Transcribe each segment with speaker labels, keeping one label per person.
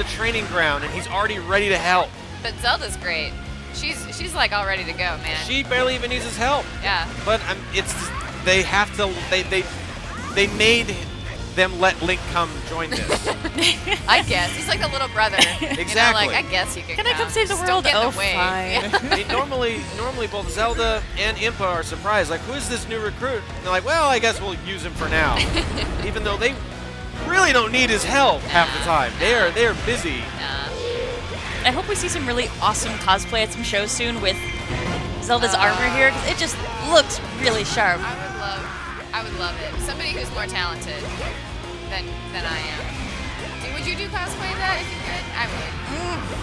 Speaker 1: the training ground, and he's already ready to help.
Speaker 2: But Zelda's great. She's like all ready to go, man.
Speaker 1: She barely even needs his help.
Speaker 2: Yeah.
Speaker 1: But they have to. They made them let Link come join this.
Speaker 2: I guess he's like a little brother.
Speaker 1: Exactly.
Speaker 2: You know, like I guess you can.
Speaker 3: Can I come save the
Speaker 2: Just
Speaker 3: world?
Speaker 2: Don't get in
Speaker 3: Oh,
Speaker 2: the way.
Speaker 3: fine.
Speaker 2: Yeah.
Speaker 1: I mean, normally both Zelda and Impa are surprised. Like, who is this new recruit? And they're like, well, I guess we'll use him for now. Even though they really don't need his help half the time. They are busy.
Speaker 3: I hope we see some really awesome cosplay at some shows soon with Zelda's armor here, because it just looks really sharp.
Speaker 2: I would love it. Somebody who's more talented than I am. Would you do cosplay of that if you could? I would.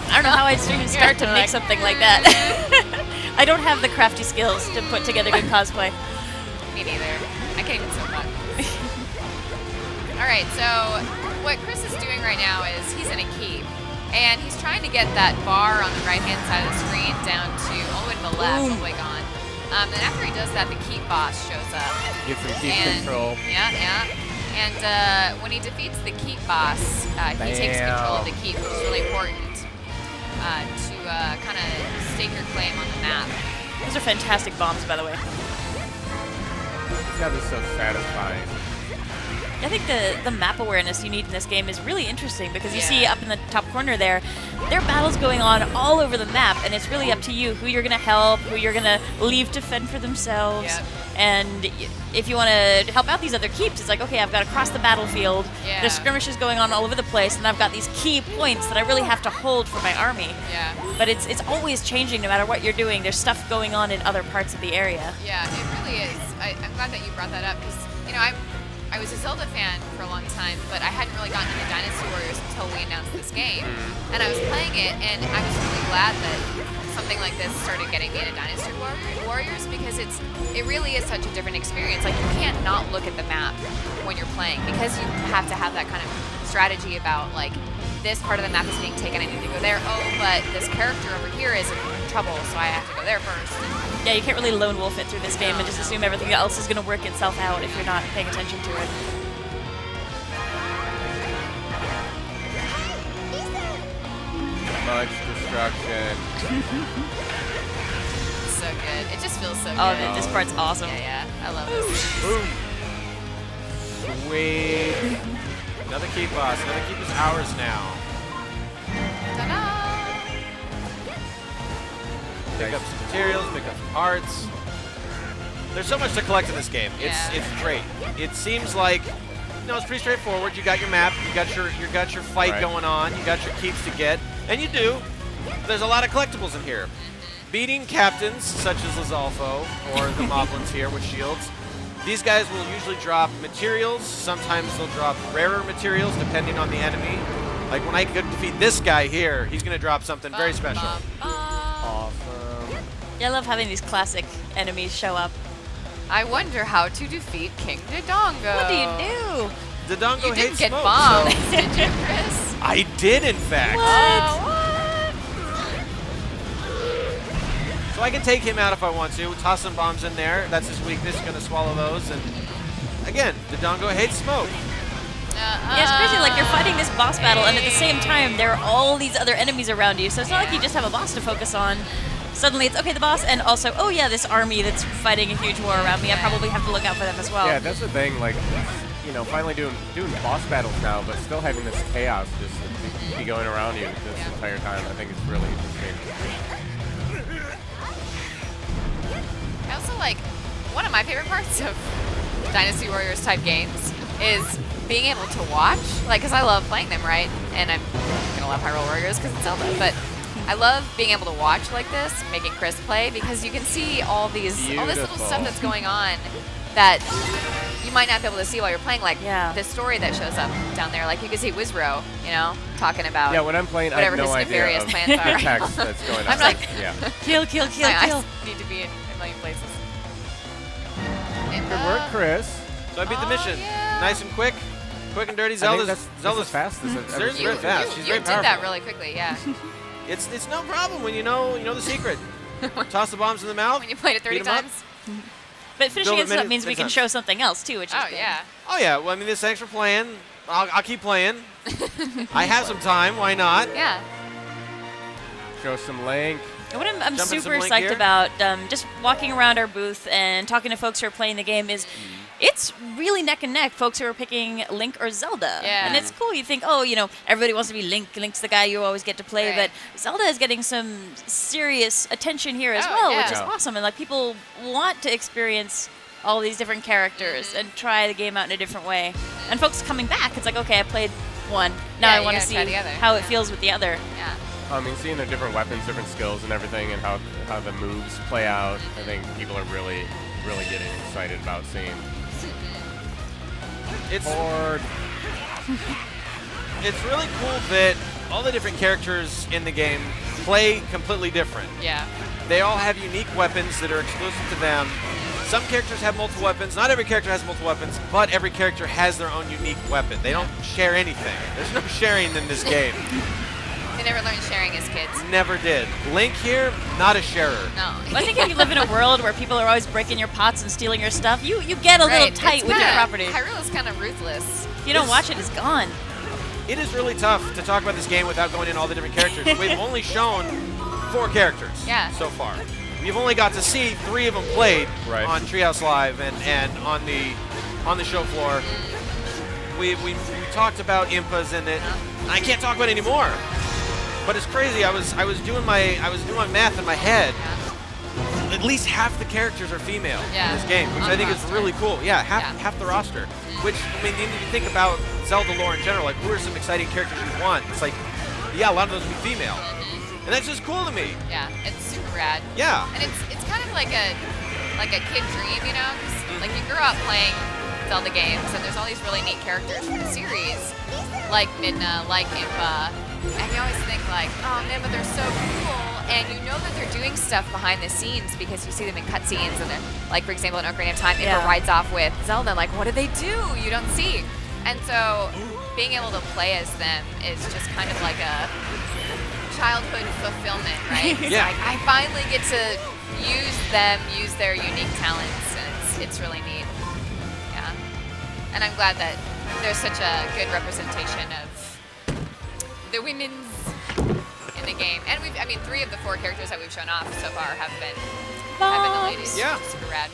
Speaker 3: I don't know how I'd even start to make something like that. I don't have the crafty skills to put together good cosplay.
Speaker 2: Me neither. I can't even sew buttons. All right, so what Chris is doing right now is he's in a keep. And he's trying to get that bar on the right-hand side of the screen down to all the way to the left, all the way gone. And after he does that, the keep boss shows up.
Speaker 4: Get some keep control.
Speaker 2: Yeah. And when he defeats the keep boss, he takes control of the keep, which is really important to kind of stake your claim on the map.
Speaker 3: Those are fantastic bombs, by the way.
Speaker 4: That is so satisfying.
Speaker 3: I think the map awareness you need in this game is really interesting because you see up in the top corner there are battles going on all over the map, and it's really up to you who you're going to help, who you're going to leave to fend for themselves.
Speaker 2: Yep.
Speaker 3: And if you want to help out these other keeps, it's like, okay, I've got to cross the battlefield.
Speaker 2: Yeah.
Speaker 3: There's skirmishes going on all over the place, and I've got these key points that I really have to hold for my army.
Speaker 2: Yeah.
Speaker 3: But it's always changing no matter what you're doing. There's stuff going on in other parts of the area.
Speaker 2: Yeah, it really is. I'm glad that you brought that up because, I was a Zelda fan for a long time, but I hadn't really gotten into Dynasty Warriors until we announced this game. And I was playing it, and I was really glad that something like this started getting me into Dynasty Warriors because it really is such a different experience. Like, you can't not look at the map when you're playing because you have to have that kind of strategy about, like, this part of the map is being taken, I need to go there. Oh, but this character over here is in trouble, so I have to go there first.
Speaker 3: Yeah, you can't really lone wolf it through this game and just assume everything else is going to work itself out if you're not paying attention to it.
Speaker 4: Much destruction.
Speaker 2: So good. It just feels so good.
Speaker 3: Oh, this part's awesome.
Speaker 2: Yeah, I love this.
Speaker 1: Boom. Sweet. Another keep boss. Another keep is ours now.
Speaker 2: Ta-da!
Speaker 1: Pick up some materials, pick up some parts. There's so much to collect in this game. It's great. It seems like it's pretty straightforward. You got your map, you got your fight going on, you got your keeps to get, and you do. There's a lot of collectibles in here. Beating captains such as Lizalfo or the Moblins here with shields. These guys will usually drop materials. Sometimes they'll drop rarer materials depending on the enemy. Like when I could defeat this guy here, he's going to drop something very special.
Speaker 4: Awesome.
Speaker 3: Yeah, I love having these classic enemies show up.
Speaker 2: I wonder how to defeat King Dodongo.
Speaker 3: What do you do?
Speaker 1: Dodongo
Speaker 2: You didn't
Speaker 1: hates
Speaker 2: get
Speaker 1: smoke,
Speaker 2: bombed,
Speaker 1: so
Speaker 2: did you, Chris?
Speaker 1: I did, in fact.
Speaker 2: What?
Speaker 1: So I can take him out if I want to. Toss some bombs in there. That's his weakness. He's going to swallow those. And again, Dodongo hates smoke.
Speaker 3: Yeah, it's crazy. Like, you're fighting this boss battle, and at the same time, there are all these other enemies around you. So it's not like you just have a boss to focus on. Suddenly, it's, okay, the boss, and also, oh yeah, this army that's fighting a huge war around me. I probably have to look out for them as well.
Speaker 4: Yeah, that's the thing. Like, finally doing boss battles now, but still having this chaos just be going around you this entire time. I think it's really interesting.
Speaker 2: I also like, one of my favorite parts of Dynasty Warriors type games is being able to watch, like, because I love playing them, right? And I'm going to love Hyrule Warriors because it's Zelda, but I love being able to watch like this, making Chris play, because you can see all this little stuff that's going on that you might not be able to see while you're playing, like the story that shows up down there. Like, you can see Wizro, talking about
Speaker 4: when I'm playing,
Speaker 2: whatever
Speaker 4: I have no
Speaker 2: his
Speaker 4: idea
Speaker 2: nefarious
Speaker 4: of
Speaker 2: plans are.
Speaker 4: the text that's going on.
Speaker 2: I'm like,
Speaker 3: kill.
Speaker 2: my eyes need to be in a million places.
Speaker 4: Good work, Chris.
Speaker 1: So I beat the mission.
Speaker 2: Yeah.
Speaker 1: Nice and quick. Quick and dirty.
Speaker 4: Zelda's
Speaker 1: Zelda's
Speaker 4: fast.
Speaker 1: Zelda's very fast. She's
Speaker 2: You
Speaker 1: very
Speaker 2: did
Speaker 1: powerful.
Speaker 2: that really quickly, yeah.
Speaker 1: It's no problem when you know the secret. Toss the bombs in the mouth.
Speaker 2: When you played it 30
Speaker 1: beat 'em up.
Speaker 2: times.
Speaker 3: But finishing
Speaker 1: Build
Speaker 3: it
Speaker 1: a
Speaker 3: up means we can show something else, too, which is
Speaker 2: Oh,
Speaker 3: good.
Speaker 2: yeah.
Speaker 1: Oh yeah. Well, I mean, thanks for playing. I'll keep playing. I have some time. Why not?
Speaker 2: Yeah.
Speaker 4: Show some Link.
Speaker 3: And what I'm
Speaker 1: Jump in
Speaker 3: super
Speaker 1: some Link
Speaker 3: psyched
Speaker 1: here.
Speaker 3: about, just walking around our booth and talking to folks who are playing the game, is it's really neck and neck, folks who are picking Link or Zelda.
Speaker 2: Yeah.
Speaker 3: And it's cool. You think, oh, everybody wants to be Link. Link's the guy you always get to play.
Speaker 2: Right.
Speaker 3: But Zelda is getting some serious attention here as
Speaker 2: Oh,
Speaker 3: well,
Speaker 2: yeah.
Speaker 3: which is awesome. And people want to experience all these different characters and try the game out in a different way. And folks coming back, it's like, okay, I played one. Now
Speaker 2: Yeah,
Speaker 3: I
Speaker 2: you
Speaker 3: want to
Speaker 2: gotta
Speaker 3: see
Speaker 2: try the other.
Speaker 3: how it
Speaker 2: Yeah.
Speaker 3: feels with the other.
Speaker 2: Yeah.
Speaker 4: I mean, seeing the different weapons, different skills, and everything, and how the moves play out, I think people are really getting excited about seeing.
Speaker 1: It's
Speaker 4: Horde.
Speaker 1: it's really cool that all the different characters in the game play completely different.
Speaker 2: Yeah.
Speaker 1: They all have unique weapons that are exclusive to them. Some characters have multiple weapons. Not every character has multiple weapons, but every character has their own unique weapon. They don't share anything. There's no sharing in this game.
Speaker 2: They never learned sharing as kids.
Speaker 1: Never did. Link here, not a sharer.
Speaker 2: No.
Speaker 3: But I think if you live in a world where people are always breaking your pots and stealing your stuff, you get a little tight with your property.
Speaker 2: Hyrule is kind of ruthless.
Speaker 3: If you don't watch it, it's gone.
Speaker 1: It is really tough to talk about this game without going in all the different characters. We've only shown 4 characters so far. We've only got to see 3 of them played on Treehouse Live and on the show floor. We talked about Impas in it. I can't talk about it anymore. But it's crazy. I was doing my math in my head. At least half the characters are female in this game, which I think is really cool. Yeah, half the roster. Which, I mean, you think about Zelda lore in general, like, who are some exciting characters you want? It's like, yeah, a lot of those would be female. And that's just cool to me.
Speaker 2: Yeah, it's super rad.
Speaker 1: Yeah.
Speaker 2: And it's kind of like a kid dream, 'cause, like, you grew up playing Zelda games, and there's all these really neat characters from the series, like Midna, like Impa, and you always think like, oh man, but they're so cool, and you know that they're doing stuff behind the scenes because you see them in cutscenes, and they're, like, for example, in Ocarina of Time, Impa rides off with Zelda, like, what do they do? You don't see. And so being able to play as them is just kind of like a childhood fulfillment, right? It's
Speaker 1: Yeah.
Speaker 2: like, I finally get to use their unique talents, and it's really neat. Yeah. And I'm glad that there's such a good representation of the women's in the game. And 3 of the 4 characters that we've shown off so far have been the ladies.
Speaker 1: Yeah.
Speaker 2: Super rad.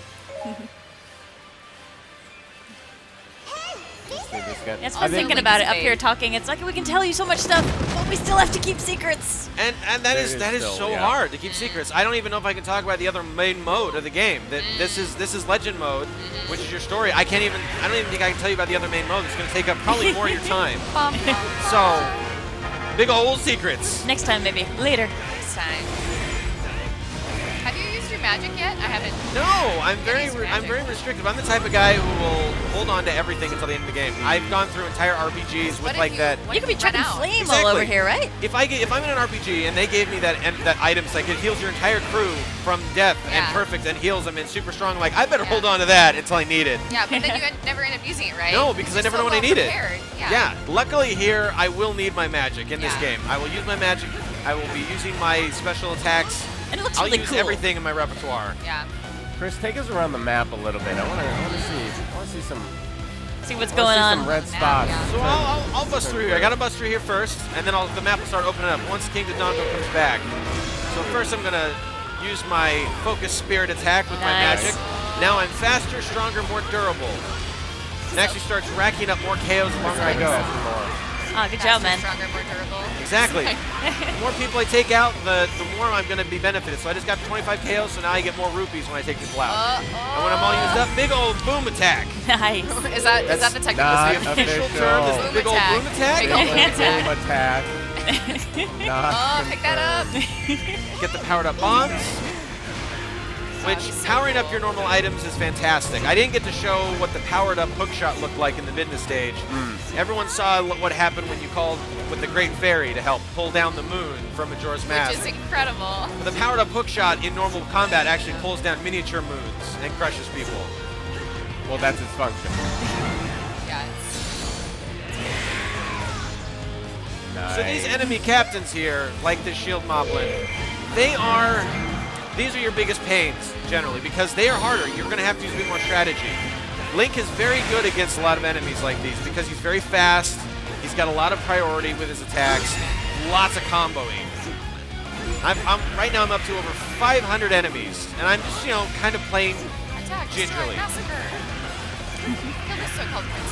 Speaker 3: It's
Speaker 2: Also,
Speaker 3: fun thinking
Speaker 2: Link's
Speaker 3: about it up
Speaker 2: babe.
Speaker 3: here talking. It's like we can tell you so much stuff, but we still have to keep secrets.
Speaker 1: And that is
Speaker 4: still,
Speaker 1: so hard to keep secrets. I don't even know if I can talk about the other main mode of the game. That this is Legend mode, which is your story. I don't even think I can tell you about the other main mode. It's going to take up probably more of your time. So, big old secrets.
Speaker 3: Next time, maybe. Later.
Speaker 2: Next time. Have you used your magic yet? I haven't.
Speaker 1: No, I'm very restrictive. I'm the type of guy who will hold on to everything until the end of the game. I've gone through entire RPGs with like that.
Speaker 3: You could be chucking flame
Speaker 1: Exactly.
Speaker 3: all over here, right?
Speaker 1: If I'm in an RPG and they gave me that item, it's like it heals your entire crew from death and perfect and heals them and super strong. Like, I better hold on to that until I need it.
Speaker 2: Yeah, but then you never end up using it, right?
Speaker 1: No, because I never know when I need it.
Speaker 2: Yeah.
Speaker 1: Luckily here, I will need my magic in this
Speaker 2: Yeah.
Speaker 1: game. I will use my magic. I will be using my special attacks.
Speaker 3: And it looks
Speaker 1: I'll
Speaker 3: really
Speaker 1: use
Speaker 3: cool.
Speaker 1: everything in my repertoire.
Speaker 2: Yeah.
Speaker 4: Chris, take us around the map a little bit. I want to see some.
Speaker 3: See what's
Speaker 4: I
Speaker 3: going
Speaker 4: wanna see
Speaker 3: on.
Speaker 4: some red spots.
Speaker 2: Yeah.
Speaker 1: So I'll bust through here. I gotta bust through here first, and then the map will start opening up once King Dodongo comes back. So first I'm gonna use my Focus Spirit attack with my
Speaker 3: Nice.
Speaker 1: magic. Now I'm faster, stronger, more durable. It actually starts racking up more KOs the longer I go.
Speaker 3: Oh, good job, man.
Speaker 2: Stronger, more durable.
Speaker 1: Exactly. The more people I take out, the more I'm gonna be benefited. So I just got 25 KOs, so now I get more rupees when I take people out. And when I'm all used up, big old boom attack.
Speaker 3: Nice.
Speaker 2: Is that the technical
Speaker 4: not
Speaker 2: term?
Speaker 1: The official
Speaker 4: official.
Speaker 1: term is the
Speaker 2: Boom
Speaker 1: big old
Speaker 2: attack.
Speaker 1: boom attack.
Speaker 2: Big old boom
Speaker 4: Boom
Speaker 2: attack.
Speaker 4: attack. Not
Speaker 2: Oh, pick that up.
Speaker 1: Get the powered up bombs. Which, powering up your normal items is fantastic. I didn't get to show what the powered up hookshot looked like in the business stage. Everyone saw what happened when you called with the Great Fairy to help pull down the moon from Majora's Mask.
Speaker 2: Which is incredible.
Speaker 1: But the powered up hookshot in normal combat actually pulls down miniature moons and crushes people.
Speaker 4: Well, that's its function.
Speaker 2: Yeah, it's
Speaker 4: Nice.
Speaker 1: So these enemy captains here, like the Shield Moblin, these are your biggest pains, generally, because they are harder. You're going to have to use a bit more strategy. Link is very good against a lot of enemies like these because he's very fast. He's got a lot of priority with his attacks. Lots of comboing. Right now I'm up to over 500 enemies, and I'm just, kind of playing gingerly.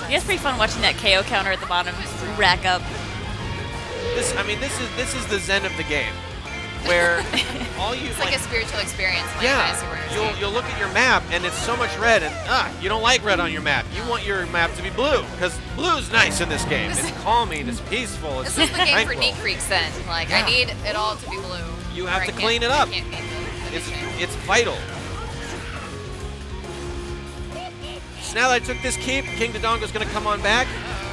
Speaker 3: Yeah, it's pretty fun watching that KO counter at the bottom rack up.
Speaker 1: This is the zen of the game, where all you
Speaker 2: it's like a spiritual experience.
Speaker 1: You'll look at your map and it's so much red, and you don't like red on your map. You want your map to be blue because blue's nice in this game. It's calming, it's peaceful. It's
Speaker 2: this is the game
Speaker 1: tranquil.
Speaker 2: for neat freaks then. Like I need it all to be blue.
Speaker 1: You have to clean it up. It's vital. So now that I took this keep, King Dodongo's going to come on back.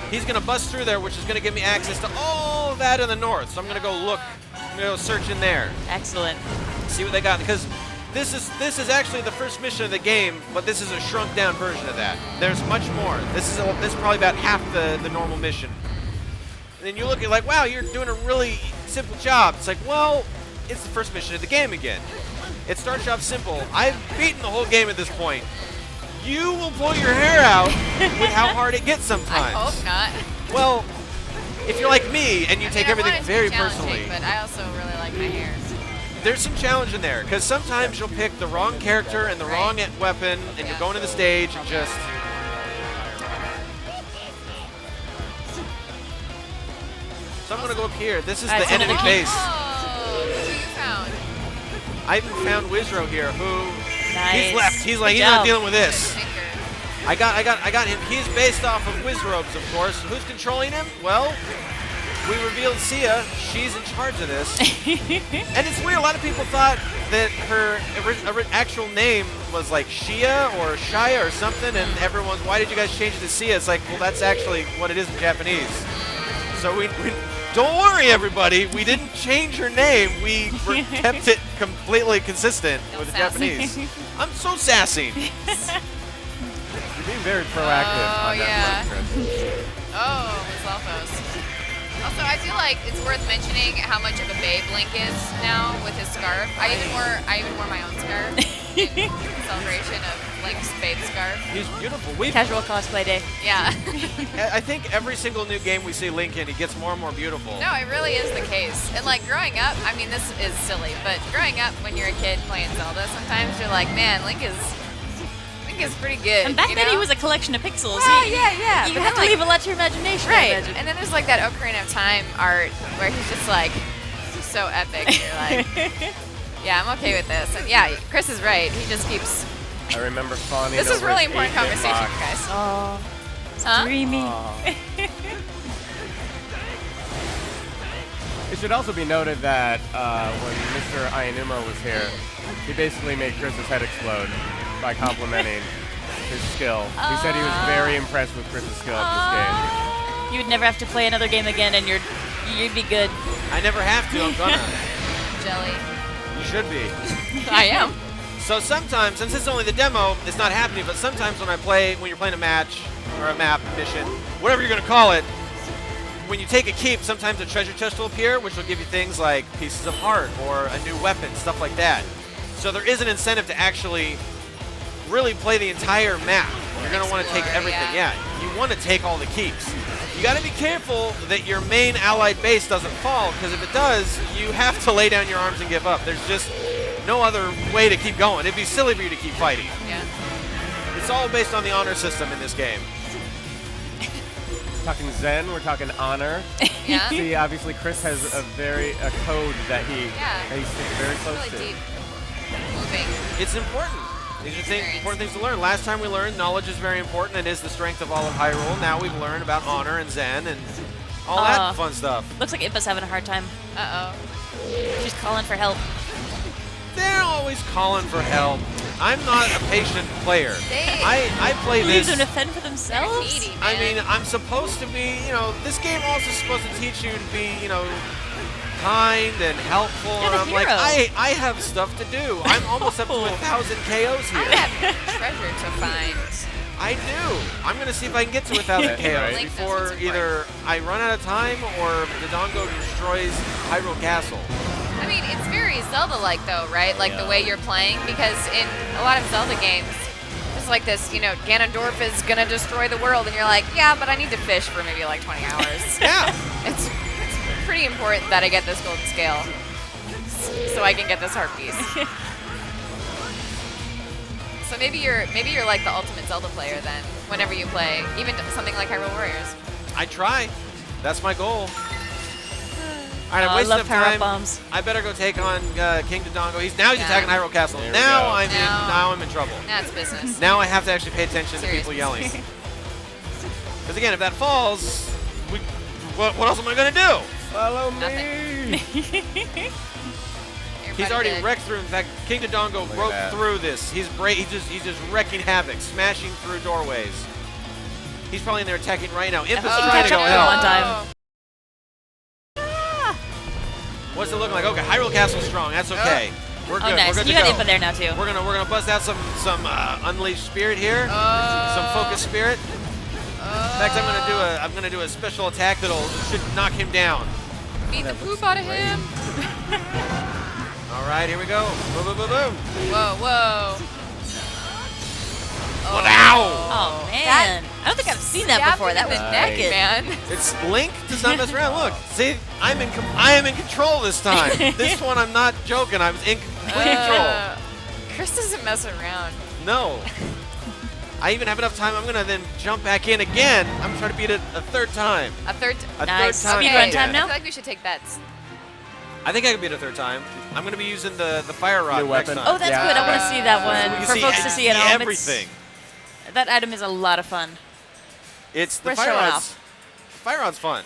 Speaker 1: He's going to bust through there, which is going to give me access to all of that in the north. So I'm going to go look. I'm going to go search in there.
Speaker 3: Excellent.
Speaker 1: See what they got. Because this is actually the first mission of the game, but this is a shrunk down version of that. There's much more. This is probably about half the normal mission. And then you look at like, wow, you're doing a really simple job. It's like, well, it's the first mission of the game again. It starts off simple. I've beaten the whole game at this point. You will pull your hair out with how hard it gets sometimes.
Speaker 2: I hope not.
Speaker 1: Well, if you're like me and you take everything very personally.
Speaker 2: But I also really like my hair.
Speaker 1: There's some challenge in there, because sometimes you'll pick the wrong character and the wrong weapon, and you're going to the stage and just... So I'm going to go up here. This is the enemy base.
Speaker 2: Oh, who you found?
Speaker 1: I even found Wizro here, who...
Speaker 3: Nice.
Speaker 1: He's left. He's like, he's not dealing with this. I got him. He's based off of Wizrobes, of course. Who's controlling him? Well, we revealed S.T.E.A. She's in charge of this. And it's weird. A lot of people thought that her actual name was like Shia or Shia or something, and everyone's, why did you guys change it to S.T.E.A.? It's like, well, that's actually what it is in Japanese. So we don't worry, everybody. We didn't change her name. We kept it completely consistent with the Japanese. I'm so sassy.
Speaker 4: You're being very proactive on that one, Chris.
Speaker 2: Oh, Miss Alphos. Also, I feel like it's worth mentioning how much of a babe Link is now with his scarf. I even wore my own scarf in celebration of Link's babe scarf.
Speaker 1: He's beautiful.
Speaker 3: Casual cosplay day.
Speaker 2: Yeah.
Speaker 1: I think every single new game we see Link in, he gets more and more beautiful.
Speaker 2: No, it really is the case. And like growing up, I mean, this is silly, but growing up when you're a kid playing Zelda, sometimes you're like, man, Link is pretty good.
Speaker 3: And back then he was a collection of pixels.
Speaker 2: Well, yeah.
Speaker 3: You have to leave a lot to your imagination.
Speaker 2: Right. And then there's like that Ocarina of Time art where he's just like so epic. You're like, yeah, I'm okay with this. And yeah, Chris is right. He just keeps.
Speaker 4: I remember fawning
Speaker 2: This is
Speaker 4: over
Speaker 2: really
Speaker 4: his
Speaker 2: important
Speaker 4: 8-bit
Speaker 2: conversation,
Speaker 4: box.
Speaker 2: guys.
Speaker 3: Oh,
Speaker 2: Huh?
Speaker 3: dreamy.
Speaker 4: It should also be noted that when Mr. Ayanuma was here, he basically made Chris's head explode by complimenting his skill. He said he was very impressed with Chris's skill at this game.
Speaker 3: You would never have to play another game again, and you'd be good.
Speaker 1: I never have to. I'm gonna.
Speaker 2: Jelly.
Speaker 1: You should be.
Speaker 2: I am.
Speaker 1: So sometimes, since this is only the demo, it's not happening, but sometimes when you're playing a match or a map mission, whatever you're going to call it, when you take a keep, sometimes a treasure chest will appear, which will give you things like pieces of heart or a new weapon, stuff like that. So there is an incentive to actually really play the entire map. You're going to want to take everything. Yeah, you want to take all the keeps. You got to be careful that your main allied base doesn't fall, because if it does, you have to lay down your arms and give up. There's just no other way to keep going. It'd be silly for you to keep fighting.
Speaker 2: Yeah.
Speaker 1: It's all based on the honor system in this game.
Speaker 4: We're talking Zen, we're talking honor.
Speaker 2: Yeah.
Speaker 4: See, obviously Chris has a code that he sticks very
Speaker 2: It's
Speaker 4: close
Speaker 2: really
Speaker 4: to.
Speaker 2: deep. Moving.
Speaker 1: It's important. These are important things to learn. Last time we learned knowledge is very important. It is the strength of all of Hyrule. Now we've learned about honor and Zen and all that fun stuff.
Speaker 3: Looks like Impa's having a hard time.
Speaker 2: Uh-oh.
Speaker 3: She's calling for help.
Speaker 1: They're always calling for help. I'm not a patient player. I play
Speaker 3: Leave
Speaker 1: this.
Speaker 3: them to fend for themselves?
Speaker 2: Needy, man.
Speaker 1: I mean, I'm supposed to be, this game also is supposed to teach you to be, kind and helpful.
Speaker 3: You're
Speaker 1: And
Speaker 3: the
Speaker 1: I'm like,
Speaker 3: hero.
Speaker 1: I have stuff to do. I'm almost up to 1,000 KOs
Speaker 2: I
Speaker 1: here.
Speaker 2: have treasure to find.
Speaker 1: I do. I'm going to see if I can get to 1,000 KOs
Speaker 2: Link knows
Speaker 1: before
Speaker 2: what's
Speaker 1: either I run out of time or Dodongo destroys Hyrule Castle.
Speaker 2: I mean, it's very Zelda-like, though, right? Like the way you're playing, because in a lot of Zelda games, just like this, you know, Ganondorf is gonna destroy the world, and you're like, yeah, but I need to fish for maybe like 20 hours.
Speaker 1: Yeah.
Speaker 2: It's pretty important that I get this golden scale so I can get this heart piece. So maybe you're like the ultimate Zelda player then, whenever you play, even something like Hyrule Warriors.
Speaker 1: I try. That's my goal. All right,
Speaker 3: I
Speaker 1: I'm wasting
Speaker 3: love
Speaker 1: up
Speaker 3: power-up
Speaker 1: time.
Speaker 3: bombs.
Speaker 1: I better go take on King Dodongo. He's attacking Hyrule Castle.
Speaker 4: There we
Speaker 1: Now
Speaker 4: go.
Speaker 1: I'm in trouble.
Speaker 2: That's business.
Speaker 1: Now I have to actually pay attention
Speaker 2: Serious
Speaker 1: to people yelling. Because again, if that falls, what else am I gonna do?
Speaker 4: Follow
Speaker 2: Nothing.
Speaker 4: me.
Speaker 1: He's already wrecked through. In fact, King Dodongo
Speaker 4: Look at
Speaker 1: broke
Speaker 4: that.
Speaker 1: through this. He's just wrecking havoc, smashing through doorways. He's probably in there attacking right now. Imp is
Speaker 3: he can
Speaker 1: trying to
Speaker 3: catch
Speaker 1: go
Speaker 3: up to
Speaker 1: hell.
Speaker 3: him one time.
Speaker 1: What's it looking like? Okay, Hyrule Castle's strong. That's okay. We're good.
Speaker 3: Oh, nice.
Speaker 1: We're good
Speaker 3: You
Speaker 1: to
Speaker 3: got
Speaker 1: go.
Speaker 3: Impa there now, too.
Speaker 1: We're gonna bust out some unleashed spirit here, some focus spirit. In fact, I'm gonna do a special attack should knock him down.
Speaker 2: Beat the poop out of him.
Speaker 1: All right, here we go. Boom, boom, boom, boom.
Speaker 2: Whoa, whoa.
Speaker 1: Ow!
Speaker 3: Oh, man. I don't think I've seen that before. That was
Speaker 2: neck,
Speaker 3: wicked.
Speaker 2: man.
Speaker 1: It's Link does not mess around. Look, see, I am in control this time. This one, I'm not joking. I'm in complete control.
Speaker 2: Chris doesn't mess around.
Speaker 1: No. I even have enough time. I'm gonna then jump back in again. I'm trying to beat it a third time.
Speaker 2: A third.
Speaker 3: Nice.
Speaker 1: Third time.
Speaker 3: Speed
Speaker 2: Okay,
Speaker 3: run time
Speaker 2: I
Speaker 3: now?
Speaker 2: feel like we should take bets.
Speaker 1: I think I can beat it a third time. I'm gonna be using the fire rod
Speaker 4: New
Speaker 1: next
Speaker 4: weapon.
Speaker 1: time.
Speaker 3: Oh, that's
Speaker 4: Yeah.
Speaker 3: good. I want to see that
Speaker 1: We
Speaker 3: one
Speaker 1: can
Speaker 3: for
Speaker 1: see
Speaker 3: folks to see at home.
Speaker 1: everything.
Speaker 3: That item is a lot of fun.
Speaker 1: It's the
Speaker 3: We're
Speaker 1: fire
Speaker 3: showing
Speaker 1: rod's.
Speaker 3: off.
Speaker 1: Fire rod's fun.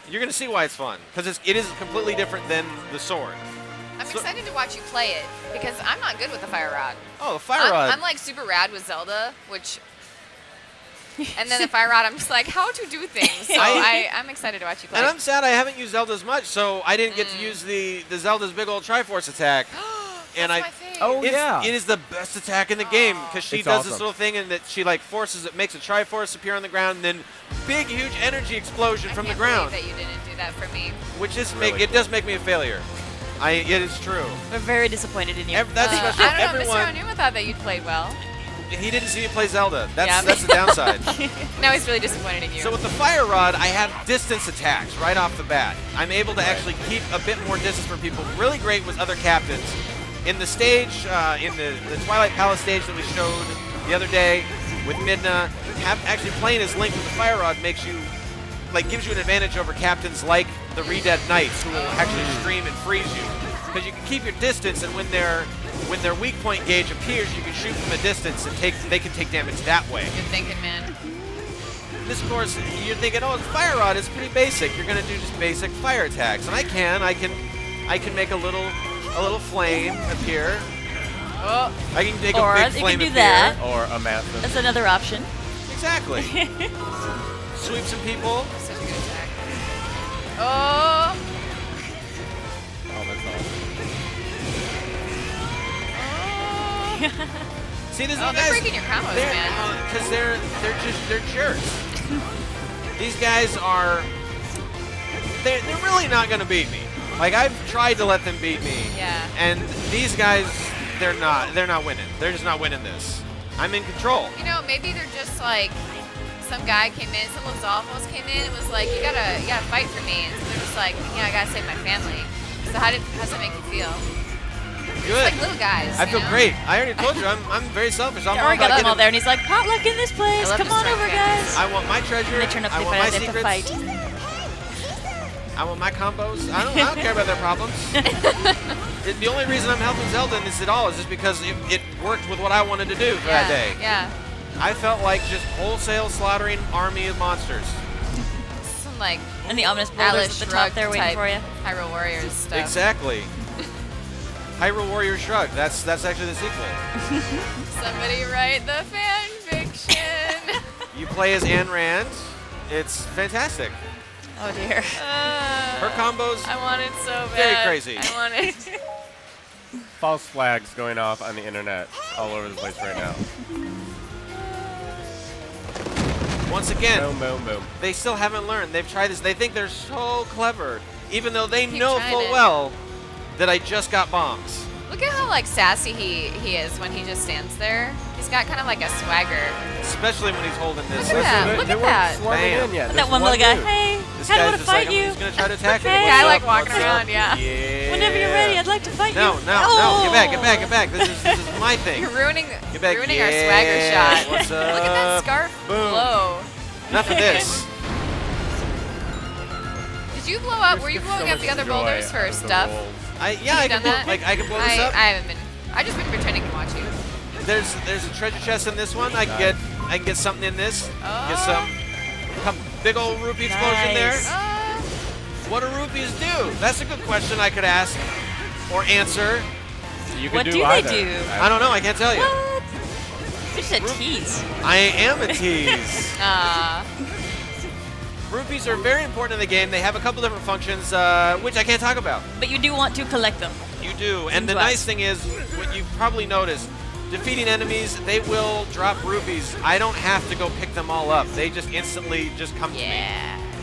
Speaker 1: You're gonna see why it's fun because it is completely different than the sword.
Speaker 2: I'm excited to watch you play it because I'm not good with the fire rod.
Speaker 1: Oh, the fire rod.
Speaker 2: I'm like super rad with Zelda, which. And then the fire rod, I'm just like, how to do things. So I'm excited to watch you play.
Speaker 1: And I'm sad I haven't used Zelda as much, so I didn't get to use the Zelda's big old Triforce attack.
Speaker 2: That's my fave.
Speaker 4: Oh, yeah.
Speaker 1: It is the best attack in the game because she
Speaker 4: It's
Speaker 1: does
Speaker 4: awesome.
Speaker 1: this little thing and that she like makes a Triforce appear on the ground, and then big huge energy explosion from the
Speaker 2: I
Speaker 1: ground,
Speaker 2: can't believe that you didn't do that for me.
Speaker 1: which is
Speaker 4: Really
Speaker 1: it does make me a failure. It is true.
Speaker 3: We're very disappointed in you.
Speaker 1: That's
Speaker 2: I
Speaker 1: special.
Speaker 2: don't know,
Speaker 1: Everyone,
Speaker 2: Mr. Onuma thought that you'd played well.
Speaker 1: he didn't see me play Zelda.
Speaker 2: Yeah.
Speaker 1: That's the downside.
Speaker 2: Now he's really disappointed in you.
Speaker 1: So with the fire rod, I have distance attacks right off the bat. I'm able to actually keep a bit more distance from people. Really great with other captains. In the stage, in the Twilight Palace stage that we showed the other day with Midna, actually playing as Link with the fire rod gives you an advantage over captains like the Re-Dead Knights, who will actually stream and freeze you. Because you can keep your distance, and when their weak point gauge appears, you can shoot from a distance and they can take damage that way.
Speaker 2: Good thinking, man.
Speaker 1: This, of course, you're thinking, oh, the fire rod is pretty basic. You're gonna do just basic fire attacks, and I can make a little flame appear.
Speaker 2: Oh,
Speaker 1: I can make
Speaker 3: Or
Speaker 1: a big
Speaker 3: you
Speaker 1: flame
Speaker 3: can do
Speaker 1: appear.
Speaker 3: that.
Speaker 4: Or a massive.
Speaker 3: That's another option.
Speaker 1: Exactly. Sweep some people.
Speaker 2: such a good attack. Oh.
Speaker 4: Oh, that's awesome.
Speaker 1: See, this
Speaker 2: Oh, they're
Speaker 1: guys,
Speaker 2: breaking your combos, man.
Speaker 1: because they're jerks. These guys are they're really not gonna beat me. Like, I've tried to let them beat me.
Speaker 2: Yeah.
Speaker 1: And these guys, they're not winning. They're just not winning this. I'm in control.
Speaker 2: You know, maybe they're just like some guy came in, some Lozalfos came in and was like, you gotta fight for me. And so they're just like, I gotta save my family. So how's that make you feel?
Speaker 1: Good.
Speaker 2: Like little guys.
Speaker 1: I
Speaker 2: you
Speaker 1: feel
Speaker 2: know?
Speaker 1: great. I already told you, I'm very selfish. I'm all
Speaker 3: Ori got
Speaker 1: about
Speaker 3: them all
Speaker 1: getting-
Speaker 3: there, and he's like, potluck in this place.
Speaker 2: I love
Speaker 3: Come
Speaker 2: to
Speaker 3: on
Speaker 2: strike
Speaker 3: over,
Speaker 2: families.
Speaker 3: guys.
Speaker 1: I want my treasure.
Speaker 3: And they turn up
Speaker 1: I
Speaker 3: to
Speaker 1: want my
Speaker 3: fight. They have to
Speaker 1: secrets.
Speaker 3: fight.
Speaker 1: I want my combos. I don't care about their problems. The only reason I'm helping Zelda in this at all is just because it worked with what I wanted to do for that day.
Speaker 2: Yeah.
Speaker 1: I felt like just wholesale slaughtering army of monsters.
Speaker 2: Some like
Speaker 3: And the ominous boulders
Speaker 2: Atlas
Speaker 3: at the top
Speaker 2: Shrugged
Speaker 3: there waiting
Speaker 2: type
Speaker 3: for you.
Speaker 2: Hyrule Warriors stuff.
Speaker 1: Exactly. Hyrule Warrior Shrug. That's actually the sequel.
Speaker 2: Somebody write the fan fiction.
Speaker 1: You play as Ayn Rand. It's fantastic.
Speaker 3: Oh, dear.
Speaker 1: Her combos.
Speaker 2: I want it so bad.
Speaker 1: Very crazy.
Speaker 2: I want it.
Speaker 4: False flags going off on the internet all over the place right now.
Speaker 1: Once again,
Speaker 4: Boom, boom, boom.
Speaker 1: they still haven't learned. They've tried this. They think they're so clever, even though they
Speaker 2: Keep
Speaker 1: know
Speaker 2: trying
Speaker 1: full
Speaker 2: it.
Speaker 1: well that I just got bombs.
Speaker 2: Look at how like sassy he is when he just stands there. He's He's got kind of like a swagger.
Speaker 1: Especially when he's holding this.
Speaker 2: Look at that. Look
Speaker 4: They
Speaker 2: at
Speaker 4: weren't
Speaker 2: that.
Speaker 4: swarming
Speaker 1: Bam.
Speaker 4: in yet.
Speaker 3: That
Speaker 4: There's
Speaker 3: one little guy,
Speaker 4: dude.
Speaker 3: hey,
Speaker 1: This
Speaker 3: kind of
Speaker 1: guy's
Speaker 3: want to
Speaker 1: just
Speaker 3: fight
Speaker 1: like,
Speaker 3: you.
Speaker 1: he's gonna try to attack you.
Speaker 3: Okay.
Speaker 1: What's
Speaker 2: Yeah, I
Speaker 1: up?
Speaker 2: like walking
Speaker 1: What's up?
Speaker 2: around, yeah.
Speaker 1: Yeah.
Speaker 3: Whenever you're ready, I'd like to fight
Speaker 1: No,
Speaker 3: you.
Speaker 1: no, no. Get back, get back, get back. This is my thing.
Speaker 2: You're ruining
Speaker 1: Get back.
Speaker 2: our
Speaker 1: Yeah.
Speaker 2: swagger shot.
Speaker 1: What's up?
Speaker 2: Look at that scarf
Speaker 1: Boom.
Speaker 2: glow.
Speaker 1: Enough of this.
Speaker 2: Did you blow up?
Speaker 4: Chris
Speaker 2: Were you
Speaker 4: gets
Speaker 2: blowing
Speaker 4: so
Speaker 2: up the
Speaker 4: much
Speaker 2: other
Speaker 4: joy
Speaker 2: boulders
Speaker 4: out
Speaker 2: for
Speaker 4: of the
Speaker 2: stuff?
Speaker 4: rolls.
Speaker 1: I
Speaker 2: Have you done that?
Speaker 1: I can blow this
Speaker 2: I
Speaker 1: up.
Speaker 2: haven't been. I've just been pretending to watch you.
Speaker 1: There's a treasure chest in this one. I can get something in this. Get some big old rupee explosion there.
Speaker 3: Nice.
Speaker 1: What do rupees do? That's a good question I could ask or answer.
Speaker 4: You could
Speaker 3: What do
Speaker 4: do
Speaker 3: they
Speaker 4: either.
Speaker 3: do?
Speaker 1: I don't know. I can't tell you.
Speaker 3: What? You just said tease.
Speaker 1: I am a tease.
Speaker 2: Uh,
Speaker 1: Rupees are very important in the game. They have a couple different functions, which I can't talk about.
Speaker 3: But you do want to collect them.
Speaker 1: You do. And the
Speaker 3: Seems
Speaker 1: nice
Speaker 3: wise.
Speaker 1: thing is, what you've probably noticed, defeating enemies, they will drop rupees. I don't have to go pick them all up. They just instantly just come to me,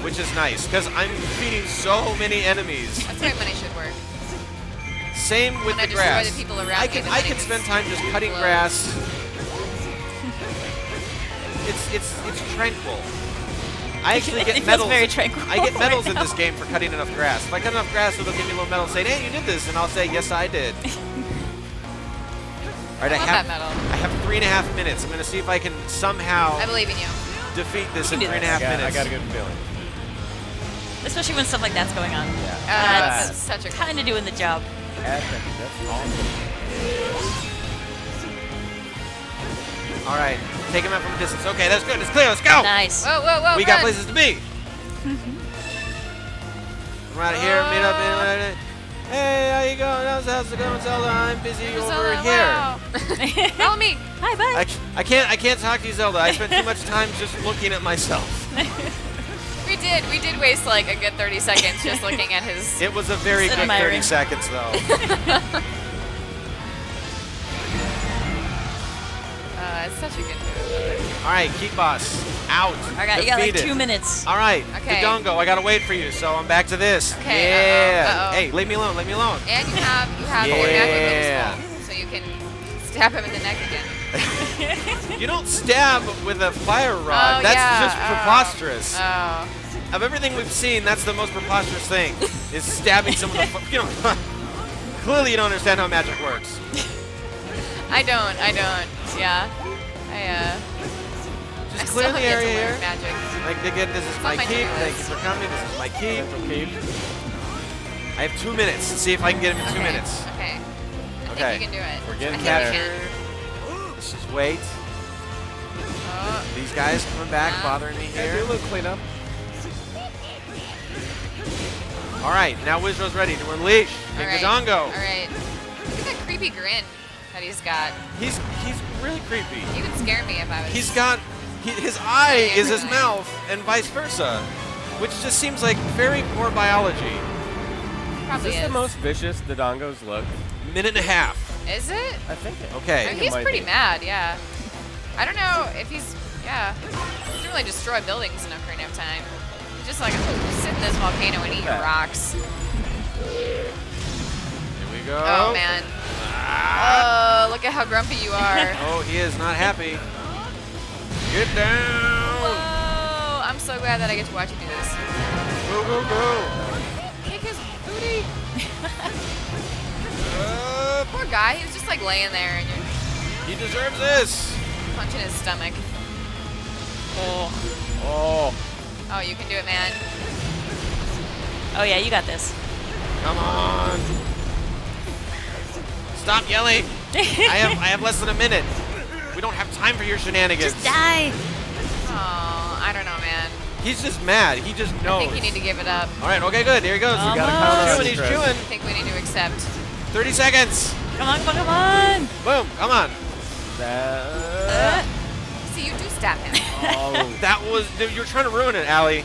Speaker 1: which is nice because I'm defeating so many enemies.
Speaker 2: that's the way money should work.
Speaker 1: Same with
Speaker 2: When I
Speaker 1: the
Speaker 2: destroy
Speaker 1: grass.
Speaker 2: the people around
Speaker 1: I
Speaker 2: me,
Speaker 1: can
Speaker 2: the
Speaker 1: I
Speaker 2: money
Speaker 1: can
Speaker 2: just
Speaker 1: spend time just cutting
Speaker 2: flows.
Speaker 1: grass. It's tranquil. I actually
Speaker 3: It
Speaker 1: get
Speaker 3: feels
Speaker 1: medals.
Speaker 3: very tranquil
Speaker 1: I get medals
Speaker 3: right
Speaker 1: in this
Speaker 3: now.
Speaker 1: game for cutting enough grass. If I cut enough grass, it'll give me a little medal saying, "Hey, you did this," and I'll say, "Yes, I did." All right,
Speaker 2: I love that medal.
Speaker 1: I have 3.5 minutes. I'm going to see if I can somehow
Speaker 2: I believe in you.
Speaker 1: defeat this in
Speaker 3: You can do
Speaker 1: 3.5
Speaker 3: this.
Speaker 1: minutes.
Speaker 4: I got a good feeling.
Speaker 3: Especially when stuff like that's going on.
Speaker 2: That's such a cool.
Speaker 3: Kind of doing the job.
Speaker 4: That's awesome.
Speaker 1: All right, take him out from a distance. Okay, that's good. It's clear. Let's go.
Speaker 3: Nice.
Speaker 2: Whoa, whoa, whoa!
Speaker 1: We got
Speaker 2: run.
Speaker 1: places to be. Come out here, meet up in. Hey, how you going? How's it going, Zelda? I'm busy over
Speaker 2: Zelda,
Speaker 1: here.
Speaker 2: wow. Follow me.
Speaker 3: Hi, bye.
Speaker 1: I can't talk to you, Zelda. I spent too much time just looking at myself.
Speaker 2: We did waste like a good 30 seconds just looking at his.
Speaker 1: It was a very
Speaker 3: Just
Speaker 1: good 30
Speaker 3: admiring.
Speaker 1: seconds, though.
Speaker 2: It's such a good move.
Speaker 1: All right, keep boss out.
Speaker 3: I got, you got like
Speaker 1: Defeated.
Speaker 3: 2 minutes.
Speaker 1: All right,
Speaker 2: Okay.
Speaker 1: Dodongo, I gotta wait for you, so I'm back to this.
Speaker 2: Okay,
Speaker 1: Yeah.
Speaker 2: uh-oh.
Speaker 1: Hey, leave me alone. Leave me alone.
Speaker 2: And you have your
Speaker 1: Yeah.
Speaker 2: magic full, so you can stab him in the neck again.
Speaker 1: You don't stab with a fire rod.
Speaker 2: Oh,
Speaker 1: That's
Speaker 2: yeah.
Speaker 1: just preposterous.
Speaker 2: Oh.
Speaker 1: Of everything we've seen, that's the most preposterous thing, is stabbing someone with a you know, clearly you don't understand how magic works.
Speaker 2: I don't. Yeah. I
Speaker 1: Just
Speaker 2: still
Speaker 1: clear
Speaker 2: have
Speaker 1: the
Speaker 2: yet to
Speaker 1: area
Speaker 2: learn
Speaker 1: here.
Speaker 2: magic.
Speaker 1: Like, again, this is
Speaker 2: It's
Speaker 1: my
Speaker 2: on my
Speaker 1: keep.
Speaker 2: to-do
Speaker 1: Thank you
Speaker 2: list.
Speaker 1: for coming. This is my keep.
Speaker 4: Central Keep.
Speaker 1: I have 2 minutes. See if I can get him in 2
Speaker 2: Okay,
Speaker 1: minutes.
Speaker 2: Okay. I
Speaker 1: Okay.
Speaker 2: think you can do it.
Speaker 4: We're
Speaker 2: I
Speaker 4: getting
Speaker 2: think
Speaker 1: there.
Speaker 2: you can.
Speaker 1: Let's just wait.
Speaker 2: Oh.
Speaker 1: These guys coming back,
Speaker 2: Yeah.
Speaker 1: bothering me
Speaker 4: Yeah, do a
Speaker 1: here.
Speaker 4: little cleanup.
Speaker 1: All right, now Wizro's ready to unleash. Big
Speaker 2: All right.
Speaker 1: Dodongo.
Speaker 2: All right. Look at that creepy grin that he's got.
Speaker 1: He's really creepy.
Speaker 2: You would scare me if I was.
Speaker 1: He's got his eye
Speaker 2: Yeah,
Speaker 1: is his
Speaker 2: really.
Speaker 1: mouth, and vice versa, which just seems like very poor biology.
Speaker 4: Is
Speaker 2: Probably
Speaker 4: this
Speaker 2: is.
Speaker 4: the most vicious the Dongos look?
Speaker 1: Minute and a half.
Speaker 2: Is it?
Speaker 4: I think it.
Speaker 1: Okay.
Speaker 2: I mean,
Speaker 4: it
Speaker 2: he's
Speaker 4: might
Speaker 2: pretty
Speaker 4: be.
Speaker 2: mad. Yeah. I don't know if he's. Yeah. He doesn't really destroy buildings in Ocarina of Time. He's just like sit in this volcano and eat
Speaker 4: Yeah.
Speaker 2: rocks.
Speaker 1: Here we go.
Speaker 2: Oh man.
Speaker 1: Ah.
Speaker 2: Oh, look at how grumpy you are.
Speaker 1: Oh, he is not happy. Get down.
Speaker 2: Whoa! I'm so glad that I get to watch you do this.
Speaker 1: Go, go, go.
Speaker 2: Kick his booty. Poor guy. He was just like laying there and you're
Speaker 1: He deserves this.
Speaker 2: punching his stomach.
Speaker 4: Oh.
Speaker 2: Oh, you can do it, man.
Speaker 3: Oh, yeah, you got this.
Speaker 1: Come on. Stop yelling. I have less than a minute. We don't have time for your shenanigans.
Speaker 3: Just die.
Speaker 2: Oh, I don't know, man.
Speaker 1: He's just mad. He just
Speaker 2: I
Speaker 1: knows.
Speaker 2: think you need to give it up.
Speaker 1: All right, okay, good. Here he goes.
Speaker 3: Come
Speaker 4: gotta
Speaker 3: on.
Speaker 4: count on
Speaker 1: Chewing,
Speaker 4: you,
Speaker 1: he's
Speaker 4: Chris.
Speaker 1: chewing.
Speaker 2: I think we need to accept.
Speaker 1: 30 seconds.
Speaker 3: Come on, come on, come on.
Speaker 1: Boom. Come on.
Speaker 4: That.
Speaker 2: See, you do stab him.
Speaker 4: Oh.
Speaker 1: That was. Dude, you're trying to ruin it, Allie.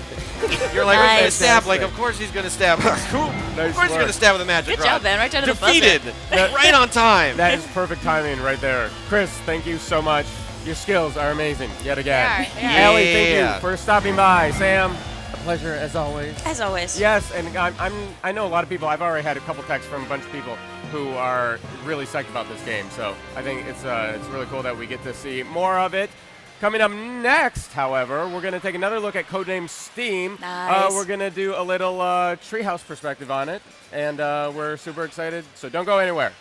Speaker 1: You're like, we're gonna
Speaker 3: Nice.
Speaker 1: stab. Like, of course he's gonna stab. Cool.
Speaker 4: Nice
Speaker 1: Of course he's
Speaker 4: work.
Speaker 1: gonna stab with a magic
Speaker 3: Good
Speaker 1: rod.
Speaker 3: job, man. Right down to the buzzer.
Speaker 1: Defeated. Right on time.
Speaker 4: That is perfect timing right there. Chris, thank you so much. Your skills are amazing yet again.
Speaker 2: They are.
Speaker 4: Allie, thank
Speaker 1: Yeah.
Speaker 4: you for stopping by. Sam, A pleasure as always.
Speaker 3: As always.
Speaker 4: Yes, and I know a lot of people. I've already had a couple texts from a bunch of people who are really psyched about this game. So I think it's really cool that we get to see more of it. Coming up next, however, we're going to take another look at Codename S.T.E.A.M.
Speaker 3: Nice.
Speaker 4: We're going to do a little Treehouse perspective on it, and we're super excited. So don't go anywhere.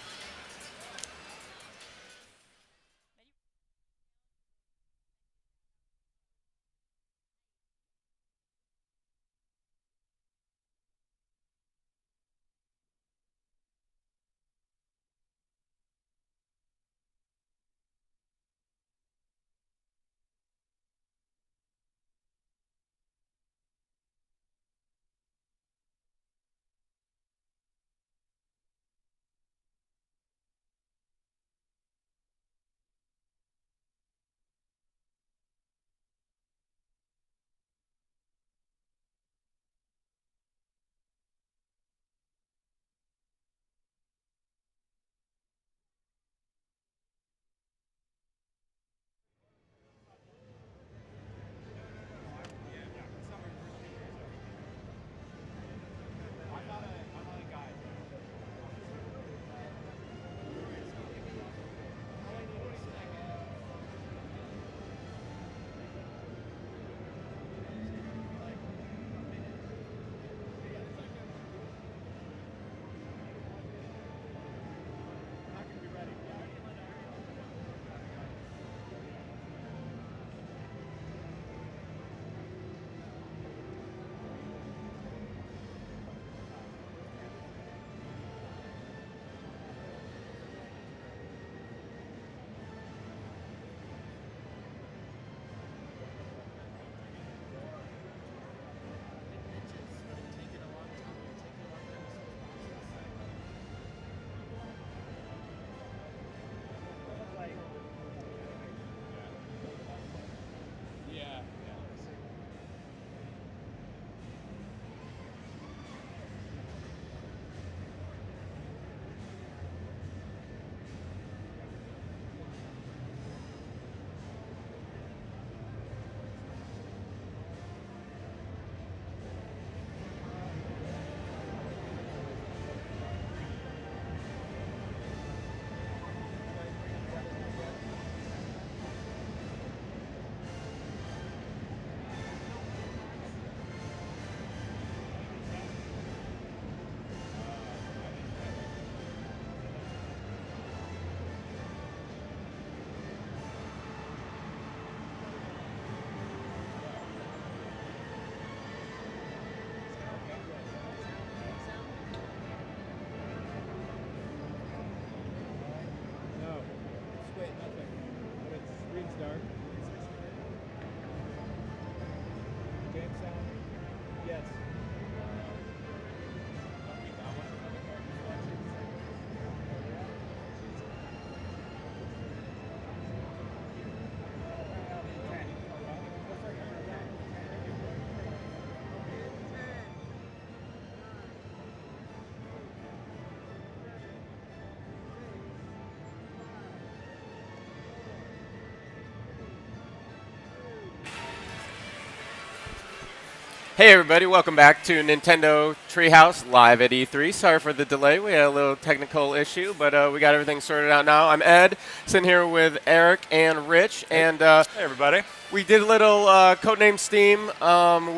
Speaker 4: Hey everybody, welcome back to Nintendo Treehouse live at E3. Sorry for the delay, we had a little technical issue, but we got everything sorted out now. I'm Ed, sitting here with Eric and Rich, and
Speaker 5: hey everybody.
Speaker 4: We did a little Codename S.T.E.A.M.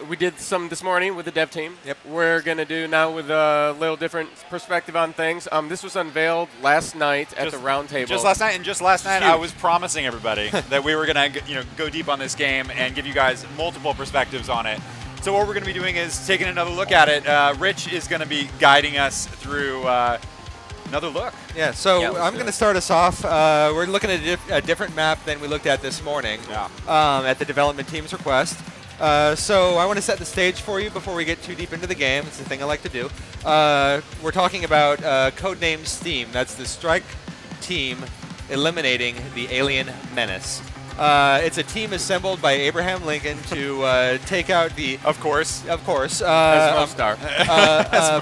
Speaker 4: We did some this morning with the dev team.
Speaker 5: Yep.
Speaker 4: We're going to do now with a little different perspective on things. This was unveiled last night at the round table.
Speaker 5: Just last night, I was promising everybody that we were going to go deep on this game and give you guys multiple perspectives on it. So what we're going to be doing is taking another look at it. Rich is going to be guiding us through another look.
Speaker 6: Yeah, so I'm going to start us off. We're looking at a different map than we looked at this morning at the development team's request. So I want to set the stage for you before we get too deep into the game. It's the thing I like to do. We're talking about Codename S.T.E.A.M. That's the strike team eliminating the alien menace. It's a team assembled by Abraham Lincoln to take out the...
Speaker 5: Of course,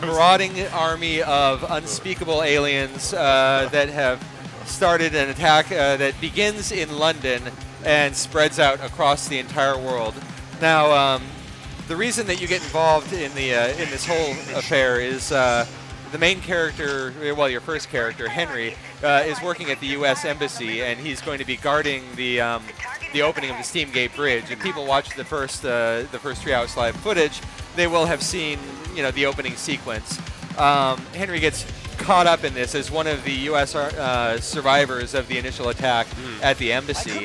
Speaker 6: marauding army of unspeakable aliens that have started an attack that begins in London and spreads out across the entire world. Now, the reason that you get involved in the in this whole affair is the main character, well, your first character, Henry, is working at the U.S. Embassy, and he's going to be guarding the opening of the Steam Gate Bridge. If people watch the first Treehouse Live footage, they will have seen, the opening sequence. Henry gets caught up in this as one of the U.S. Survivors of the initial attack at the embassy.